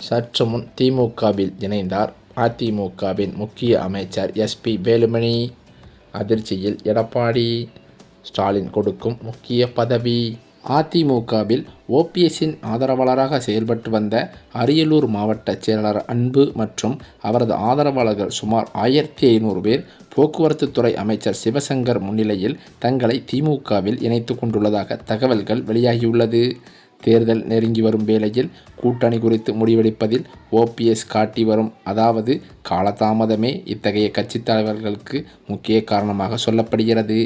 சற்று முன் திமுகவில் இணைந்தார் அதிமுகவின் முக்கிய அமைச்சர் எஸ்பி வேலுமணி. அதிர்ச்சியில் எடப்பாடி. ஸ்டாலின் கொடுக்கும் முக்கிய பதவி. அதிமுகவில் ஓபிஎஸ்ஸின் ஆதரவாளராக செயல்பட்டு வந்த அரியலூர் மாவட்ட செயலாளர் அன்பு மற்றும் அவரது ஆதரவாளர்கள் சுமார் 1500 பேர் போக்குவரத்து துறை அமைச்சர் சிவசங்கர் முன்னிலையில் தங்களை திமுகவில் இணைத்து கொண்டுள்ளதாக தகவல்கள் வெளியாகியுள்ளது. தேர்தல் நெருங்கி வரும் வேளையில் கூட்டணி குறித்து முடிவெடுப்பதில் ஓபிஎஸ் காட்டி வரும் அதாவது காலதாமதமே இத்தகைய கட்சித் தலைவர்களுக்கு முக்கிய காரணமாக சொல்லப்படுகிறது.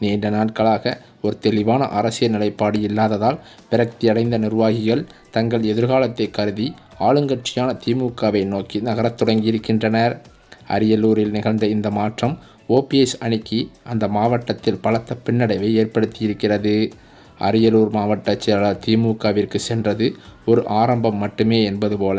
நீண்ட நாட்களாக ஒரு தெளிவான அரசியல் நிலைப்பாடு இல்லாததால் விரக்தியடைந்த நிர்வாகிகள் தங்கள் எதிர்காலத்தை கருதி ஆளுங்கட்சியான திமுகவை நோக்கி நகரத் தொடங்கியிருக்கின்றனர். அரியலூரில் நிகழ்ந்த இந்த மாற்றம் ஓபிஎஸ் அணிக்கு அந்த மாவட்டத்தில் பலத்த பின்னடைவை ஏற்படுத்தியிருக்கிறது. அரியலூர் மாவட்ட செயலாளர் திமுகவிற்கு சென்றது ஒரு ஆரம்பம் மட்டுமே என்பது போல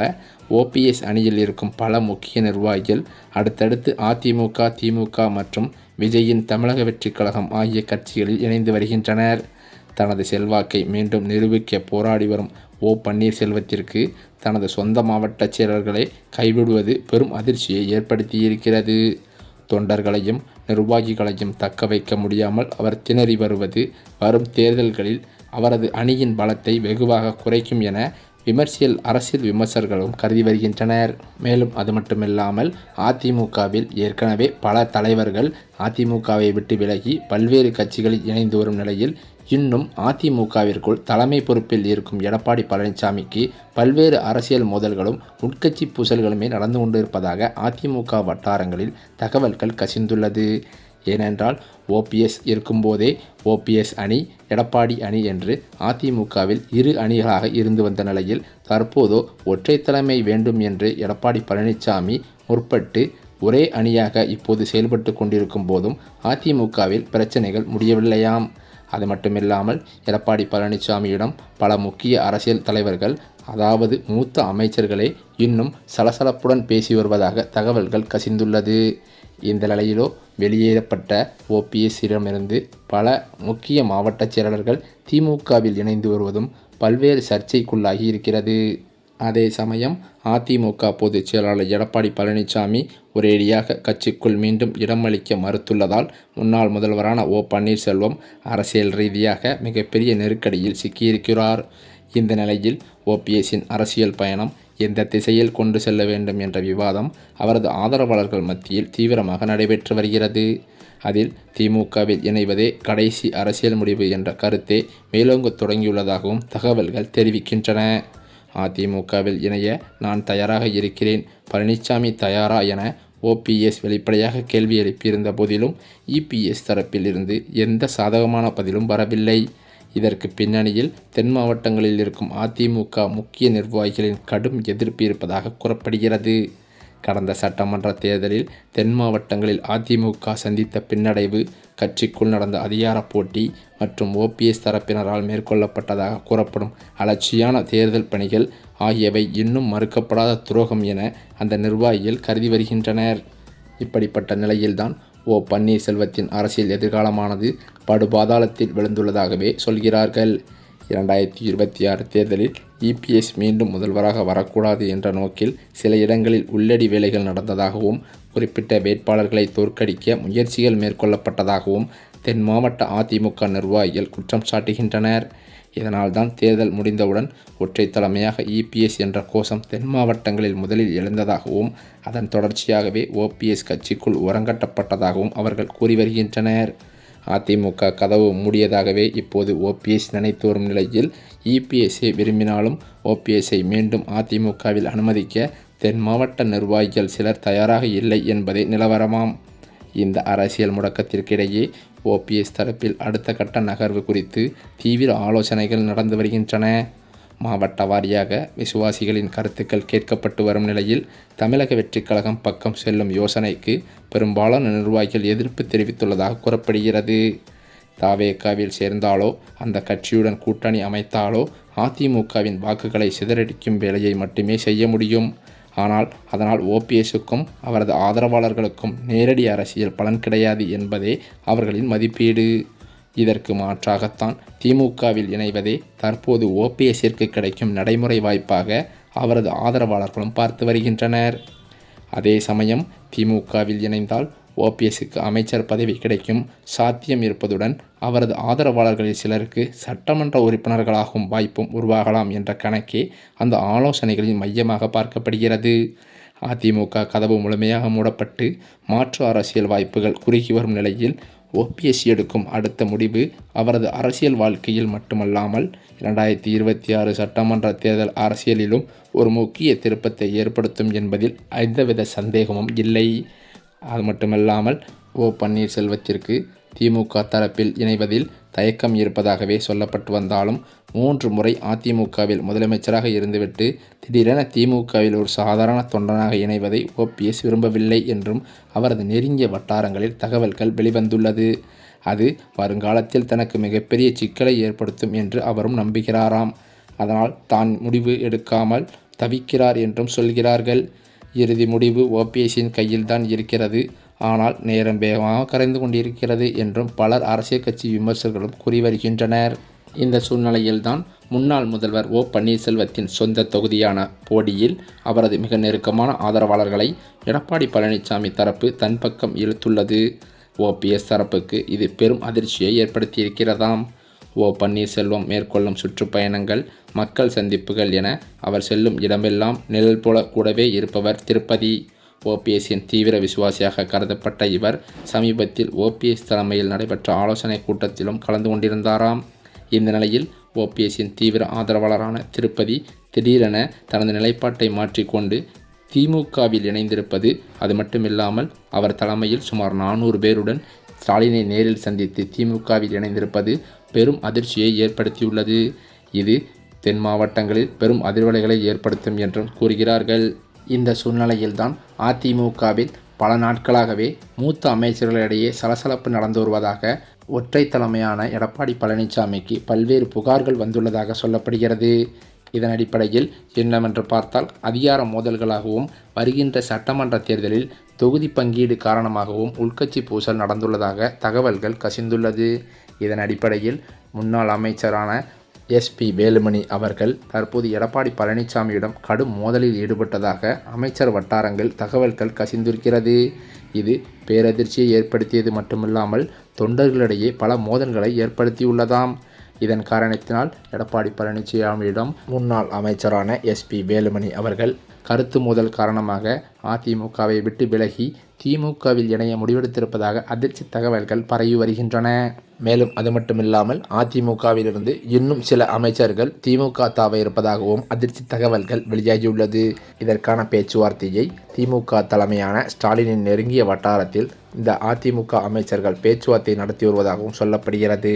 ஓபிஎஸ் அணியில் இருக்கும் பல முக்கிய நிர்வாகிகள் அடுத்தடுத்து அதிமுக, திமுக மற்றும் விஜயின் தமிழக வெற்றிக் கழகம் ஆகிய கட்சிகளில் இணைந்து வருகின்றனர். தனது செல்வாக்கை மீண்டும் நிரூபிக்க போராடி வரும் ஓ பன்னீர்செல்வத்திற்கு தனது சொந்த மாவட்ட செயலர்களை கைவிடுவது பெரும் அதிர்ச்சியை ஏற்படுத்தியிருக்கிறது. தொண்டர்களையும் நிர்வாகிகளையும் தக்க வைக்க முடியாமல் அவர் திணறி வருவது வரும் தேர்தல்களில் அவரது அணியின் பலத்தை வெகுவாக குறைக்கும் என அரசியல் விமர்சகர்களும் கருதி வருகின்றனர். மேலும் அது மட்டுமில்லாமல் அதிமுகவில் ஏற்கனவே பல தலைவர்கள் அதிமுகவை விட்டு விலகி பல்வேறு கட்சிகளில் இணைந்து வரும் நிலையில் இன்னும் அதிமுகவிற்குள் தலைமை பொறுப்பில் இருக்கும் எடப்பாடி பழனிசாமிக்கு பல்வேறு அரசியல் மோதல்களும் உட்கட்சி பூசல்களுமே நடந்து கொண்டிருப்பதாக அதிமுக வட்டாரங்களில் தகவல்கள் கசிந்துள்ளது. ஏனென்றால் ஓபிஎஸ் இருக்கும்போதே ஓபிஎஸ் அணி, எடப்பாடி அணி என்று அதிமுகவில் இரு அணிகளாக இருந்து வந்த நிலையில் தற்போதோ ஒற்றை தலைமை வேண்டும் என்று எடப்பாடி பழனிசாமி முற்பட்டு ஒரே அணியாக இப்போது செயல்பட்டு கொண்டிருக்கும் போதும் அதிமுகவில் பிரச்சனைகள் முடியவில்லையாம். அது மட்டுமில்லாமல் எடப்பாடி பழனிசாமியிடம் பல முக்கிய அரசியல் தலைவர்கள் அதாவது மூத்த அமைச்சர்களே இன்னும் சலசலப்புடன் பேசி வருவதாக தகவல்கள் கசிந்துள்ளது. இந்த நிலையிலோ வெளியேறப்பட்ட ஓபிஎஸ்ஸிடமிருந்து பல முக்கிய மாவட்ட செயலாளர்கள் திமுகவில் இணைந்து வருவதும் பல்வேறு சர்ச்சைக்குள்ளாகி இருக்கிறது. அதே சமயம் அதிமுக பொதுச் செயலாளர் எடப்பாடி பழனிசாமி ஒரேடியாக கட்சிக்குள் மீண்டும் இடமளிக்க மறுத்துள்ளதால் முன்னாள் முதல்வரான ஓ பன்னீர்செல்வம் அரசியல் ரீதியாக மிகப்பெரிய நெருக்கடியில் சிக்கியிருக்கிறார். இந்த நிலையில் ஓபிஎஸ்ஸின் அரசியல் பயணம் எந்த திசையில் கொண்டு செல்ல வேண்டும் என்ற விவாதம் அவரது ஆதரவாளர்கள் மத்தியில் தீவிரமாக நடைபெற்று வருகிறது. அதில் திமுகவில் இணைவதே கடைசி அரசியல் முடிவு என்ற கருத்தே மேலோங்க தொடங்கியுள்ளதாகவும் தகவல்கள் தெரிவிக்கின்றன. அதிமுகவில் இணைய நான் தயாராக இருக்கிறேன், பழனிசாமி தயாரா என ஓபிஎஸ் வெளிப்படையாக கேள்வி எழுப்பியிருந்த போதிலும் இபிஎஸ் தரப்பில் இருந்து எந்த சாதகமான பதிலும் வரவில்லை. இதற்கு பின்னணியில் தென் மாவட்டங்களில் இருக்கும் அதிமுக முக்கிய நிர்வாகிகளின் கடும் எதிர்ப்பு இருப்பதாக கூறப்படுகிறது. கடந்த சட்டமன்ற தேர்தலில் தென் மாவட்டங்களில் அதிமுக சந்தித்த பின்னடைவு, கட்சிக்குள் நடந்த அதிகார போட்டி மற்றும் ஓபிஎஸ் தரப்பினரால் மேற்கொள்ளப்பட்டதாக கூறப்படும் அலட்சியான தேர்தல் பணிகள் ஆகியவை இன்னும் மறுக்கப்படாத துரோகம் என அந்த நிர்வாகிகள் கருதி வருகின்றனர். இப்படிப்பட்ட நிலையில்தான் ஓ பன்னீர்செல்வத்தின் அரசியல் எதிர்காலமானது படுபாதாளத்தில் விழுந்துள்ளதாகவே சொல்கிறார்கள். 2026 தேர்தலில் இபிஎஸ் மீண்டும் முதல்வராக வரக்கூடாது என்ற நோக்கில் சில இடங்களில் உள்ளடி வேலைகள் நடந்ததாகவும் குறிப்பிட்ட வேட்பாளர்களை தோற்கடிக்க முயற்சிகள் மேற்கொள்ளப்பட்டதாகவும் தென் மாவட்ட அதிமுக நிர்வாகிகள் குற்றம் சாட்டுகின்றனர். இதனால்தான் தேர்தல் முடிந்தவுடன் ஒற்றை தலைமையாக இபிஎஸ் என்ற கோஷம் தென் மாவட்டங்களில் முதலில் எழுந்ததாகவும் அதன் தொடர்ச்சியாகவே ஓபிஎஸ் கட்சிக்குள் உரங்கட்டப்பட்டதாகவும் அவர்கள் கூறி வருகின்றனர். அதிமுக கதவு மூடியதாகவே இப்போது ஓபிஎஸ் நினைத்து வரும் நிலையில் இபிஎஸ்ஐ விரும்பினாலும் ஓபிஎஸ்ஐ மீண்டும் அதிமுகவில் அனுமதிக்க தென் மாவட்ட நிர்வாகிகள் சிலர் தயாராக இல்லை என்பதே நிலவரமாம். இந்த அரசியல் முடக்கத்திற்கிடையே ஓபிஎஸ் தரப்பில் அடுத்த கட்ட நகர்வு குறித்து தீவிர ஆலோசனைகள் நடந்து வருகின்றன. மாவட்ட வாரியாக விசுவாசிகளின் கருத்துக்கள் கேட்கப்பட்டு வரும் நிலையில் தமிழக வெற்றிக் கழகம் பக்கம் செல்லும் யோசனைக்கு பெரும்பாலான நிர்வாகிகள் எதிர்ப்பு தெரிவித்துள்ளதாக கூறப்படுகிறது. தாவேகாவில் சேர்ந்தாலோ அந்த கட்சியுடன் கூட்டணி அமைத்தாலோ அதிமுகவின் வாக்குகளை சிதறடிக்கும் வேலையை மட்டுமே செய்ய முடியும். ஆனால் அதனால் ஓபிஎஸ்ஸுக்கும் அவரது ஆதரவாளர்களுக்கும் நேரடி அரசியல் பலன் கிடையாது என்பதே அவர்களின் மதிப்பீடு. இதற்கு மாற்றாகத்தான் திமுகவில் இணைவதே தற்போது ஓபிஎஸ்ஸிற்கு கிடைக்கும் நடைமுறை வாய்ப்பாக அவரது ஆதரவாளர்களும் பார்த்து வருகின்றனர். அதே சமயம் திமுகவில் இணைந்தால் ஓபிஎஸ்க்கு அமைச்சர் பதவி கிடைக்கும் சாத்தியம் இருப்பதுடன் அவரது ஆதரவாளர்களில் சிலருக்கு சட்டமன்ற உறுப்பினர்களாகும் வாய்ப்பும் உருவாகலாம் என்ற கணக்கே அந்த ஆலோசனைகளின் மையமாக பார்க்கப்படுகிறது. அதிமுக கதவு முழுமையாக மூடப்பட்டு மாற்று அரசியல் வாய்ப்புகள் குறுகி வரும் நிலையில் ஓபிஎஸ் எடுக்கும் அடுத்த முடிவு அவரது அரசியல் வாழ்க்கையில் மட்டுமல்லாமல் 2026 சட்டமன்ற தேர்தல் அரசியலிலும் ஒரு முக்கிய திருப்பத்தை ஏற்படுத்தும் என்பதில் எந்தவித சந்தேகமும் இல்லை. அது மட்டுமல்லாமல் பன்னீர்செல்வத்திற்கு திமுக தரப்பில் இணைவதில் தயக்கம் இருப்பதாகவே சொல்லப்பட்டு வந்தாலும் 3 முறை அதிமுகவில் முதலமைச்சராக இருந்துவிட்டு திடீரென திமுகவில் ஒரு சாதாரண தொண்டனாக இணைவதை ஓபிஎஸ் விரும்பவில்லை என்றும் அவரது நெருங்கிய வட்டாரங்களில் தகவல்கள் வெளிவந்துள்ளது. அது வருங்காலத்தில் தனக்கு மிகப்பெரிய சிக்கலை ஏற்படுத்தும் என்று அவரும் நம்புகிறாராம். அதனால் தான் முடிவு எடுக்காமல் தவிக்கிறார் என்றும் சொல்கிறார்கள். இறுதி முடிவு ஓபிஎஸ்ஸின் கையில்தான் இருக்கிறது. ஆனால் நேரம் வேகமாக கரைந்து கொண்டிருக்கிறது என்றும் பலர் அரசியல் கட்சி விமர்சகர்களும் கூறி வருகின்றனர். இந்த சூழ்நிலையில்தான் முன்னாள் முதல்வர் பன்னீர்செல்வத்தின் சொந்த தொகுதியான போடியில் அவரது மிக நெருக்கமான ஆதரவாளர்களை எடப்பாடி பழனிசாமி தரப்பு தன் பக்கம் இழுத்துள்ளது. ஓபிஎஸ் தரப்புக்கு இது பெரும் அதிர்ச்சியை ஏற்படுத்தியிருக்கிறதாம். பன்னீர்செல்வம் மேற்கொள்ளும் சுற்றுப்பயணங்கள், மக்கள் சந்திப்புகள் என அவர் செல்லும் இடமெல்லாம் நிழல் போல கூடவே இருப்பவர் திருப்பதி. ஓபிஎஸ்ஸின் தீவிர விசுவாசியாக கருதப்பட்ட இவர் சமீபத்தில் ஓபிஎஸ் தலைமையில் நடைபெற்ற ஆலோசனை கூட்டத்திலும் கலந்து கொண்டிருந்தாராம். இந்த நிலையில் ஓபிஎஸ்ஸின் தீவிர ஆதரவாளரான திருப்பதி திடீரென தனது நிலைப்பாட்டை மாற்றிக்கொண்டு திமுகவில் இணைந்திருப்பது, அது மட்டுமில்லாமல் அவர் தலைமையில் சுமார் 400 பேருடன் ஸ்டாலினை நேரில் சந்தித்து திமுகவில் இணைந்திருப்பது பெரும் அதிர்ச்சியை ஏற்படுத்தியுள்ளது. இது தென் மாவட்டங்களில் பெரும் அதிர்வலைகளை ஏற்படுத்தும் என்றும் கூறுகிறார்கள். இந்த சூழ்நிலையில்தான் அதிமுகவில் பல நாட்களாகவே மூத்த அமைச்சர்களிடையே சலசலப்பு நடந்து வருவதாக ஒற்றை தலைமையான எடப்பாடி பழனிசாமிக்கு பல்வேறு புகார்கள் வந்துள்ளதாக சொல்லப்படுகிறது. இதன் அடிப்படையில் என்னவென்று பார்த்தால் அதிகார மோதல்களாகவும் வருகின்ற சட்டமன்ற தேர்தலில் தொகுதி பங்கீடு காரணமாகவும் உள்கட்சி பூசல் நடந்துள்ளதாக தகவல்கள் கசிந்துள்ளது. இதன் அடிப்படையில் முன்னாள் அமைச்சரான எஸ்பி வேலுமணி அவர்கள் தற்போது எடப்பாடி பழனிசாமியிடம் கடும் மோதலில் ஈடுபட்டதாக அமைச்சர் வட்டாரங்கள் தகவல்கள் கசிந்திருக்கிறது. இது பேரதிர்ச்சியை ஏற்படுத்தியது மட்டுமில்லாமல் தொண்டர்களிடையே பல மோதல்களை ஏற்படுத்தியுள்ளதாம். இதன் காரணத்தினால் எடப்பாடி பழனிசாமியிடம் முன்னாள் அமைச்சரான எஸ்பி வேலுமணி அவர்கள் கருத்து மோதல் காரணமாக அதிமுகவை விட்டு விலகி திமுகவில் இணைய முடிவெடுத்திருப்பதாக அதிர்ச்சி தகவல்கள் பரவி வருகின்றன. மேலும் அது மட்டுமில்லாமல் அதிமுகவிலிருந்து இன்னும் சில அமைச்சர்கள் திமுக தாவ இருப்பதாகவும் அதிர்ச்சி தகவல்கள் வெளியாகியுள்ளது. இதற்கான பேச்சுவார்த்தையை திமுக தலைமையான ஸ்டாலினின் நெருங்கிய வட்டாரத்தில் இந்த அதிமுக அமைச்சர்கள் பேச்சுவார்த்தை நடத்தி வருவதாகவும் சொல்லப்படுகிறது.